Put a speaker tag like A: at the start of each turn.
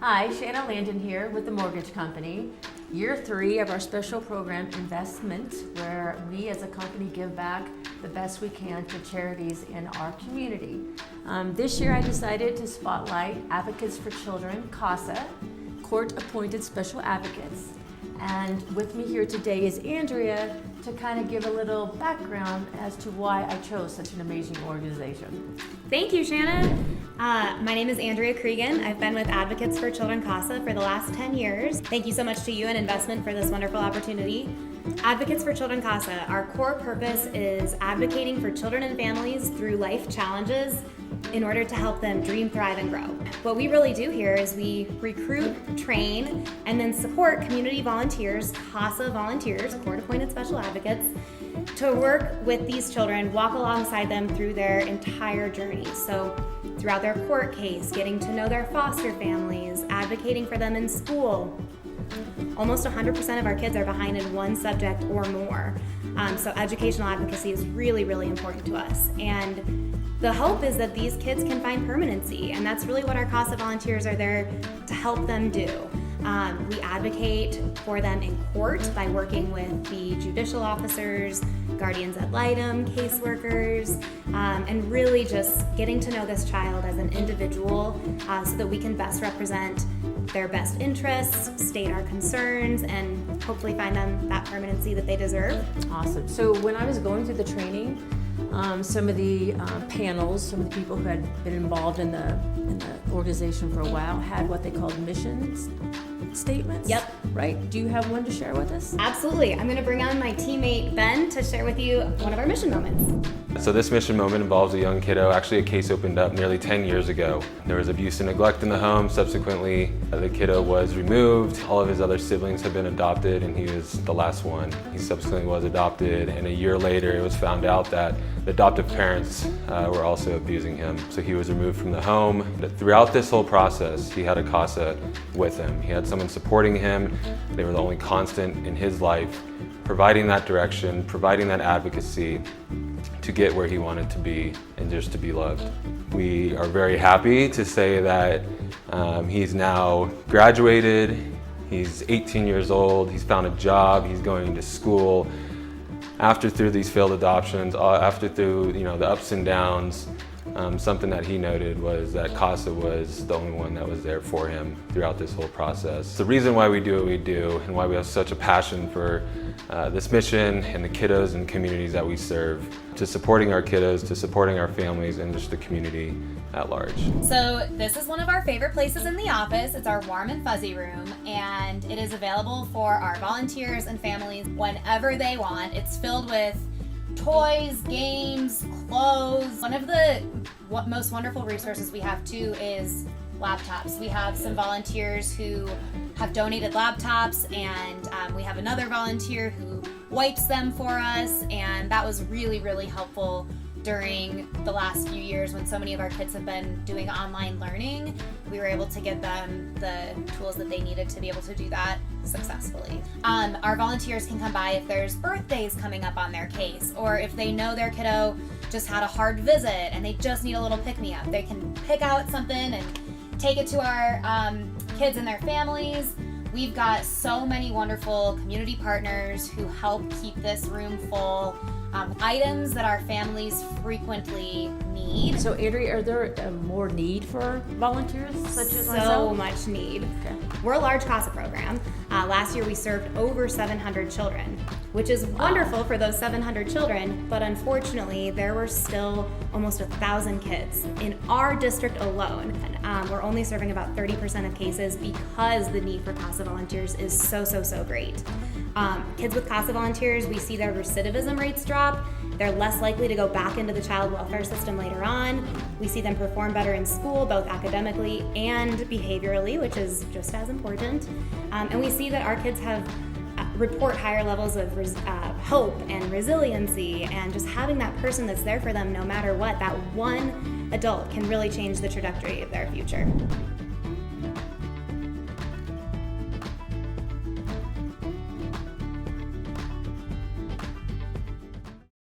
A: Hi, Shanna Landin here with the mortgage company. Year 3 of our special program, Investmint, where we as a company give back the best we can to charities in our community. This year I decided to spotlight Advocates for Children, CASA, court-appointed special advocates. And with me here today is Andrea to kind of give a little background as to why I chose such an amazing organization.
B: Thank you, Shanna. My name is Andrea Cregan. I've been with Advocates for Children CASA for the last 10 years. Thank you so much to you and Investmint for this wonderful opportunity. Advocates for Children CASA, our core purpose is advocating for children and families through life challenges in order to help them dream, thrive, and grow. What we really do here is we recruit, train, and then support community volunteers, CASA volunteers, court-appointed special advocates, to work with these children, walk alongside them through their entire journey. So throughout their court case, getting to know their foster families, advocating for them in school. Almost 100% of our kids are behind in one subject or more. So educational advocacy is really, really important to us. And the hope is that these kids can find permanency, and that's really what our CASA volunteers are there to help them do. We advocate for them in court by working with the judicial officers, guardians ad litem, caseworkers, and really just getting to know this child as an individual so that we can best represent their best interests, state our concerns, and hopefully find them that permanency that they deserve.
A: Awesome. So when I was going through the training, some of the panels, some of the people who had been involved in the organization for a while had what they called mission statements.
B: Yep.
A: Right? Do you have one to share with us?
B: Absolutely. I'm going to bring on my teammate Ben to share with you one of our mission moments.
C: So this mission moment involves a young kiddo. Actually, a case opened up nearly 10 years ago. There was abuse and neglect in the home. Subsequently, the kiddo was removed. All of his other siblings had been adopted, and he was the last one. He subsequently was adopted, and a year later, it was found out that the adoptive parents were also abusing him. So he was removed from the home. But throughout this whole process, he had a CASA with him. He had someone supporting him. They were the only constant in his life, providing that direction, providing that advocacy to get where he wanted to be and just to be loved. We are very happy to say that he's now graduated, he's 18 years old, he's found a job, he's going to school. After through these failed adoptions, after through the ups and downs, something that he noted was that CASA was the only one that was there for him throughout this whole process. The reason why we do what we do and why we have such a passion for this mission and the kiddos and communities that we serve, to supporting our kiddos, to supporting our families, and just the community at large.
D: So this is one of our favorite places in the office. It's our warm and fuzzy room, and it is available for our volunteers and families whenever they want. It's filled with toys, games, clothes. One of the most wonderful resources we have too is laptops. We have some volunteers who have donated laptops, and we have another volunteer who wipes them for us, and that was really, really helpful during the last few years when so many of our kids have been doing online learning. We were able to give them the tools that they needed to be able to do that successfully. Our volunteers can come by if there's birthdays coming up on their case, or if they know their kiddo just had a hard visit and they just need a little pick-me-up. They can pick out something and take it to our kids and their families. We've got so many wonderful community partners who help keep this room full. Items that our families frequently need.
A: So Andrea, are there more need for volunteers such as myself?
B: So much need.
A: Okay.
B: We're a large CASA program. Last year we served over 700 children, which is wonderful for those 700 children, but unfortunately there were still almost 1,000 kids in our district alone. We're only serving about 30% of cases because the need for CASA volunteers is so great. Kids with CASA volunteers, we see their recidivism rates drop. They're less likely to go back into the child welfare system later on. We see them perform better in school, both academically and behaviorally, which is just as important. And we see that our kids report higher levels of hope and resiliency, and just having that person that's there for them no matter what, that one adult can really change the trajectory of their future.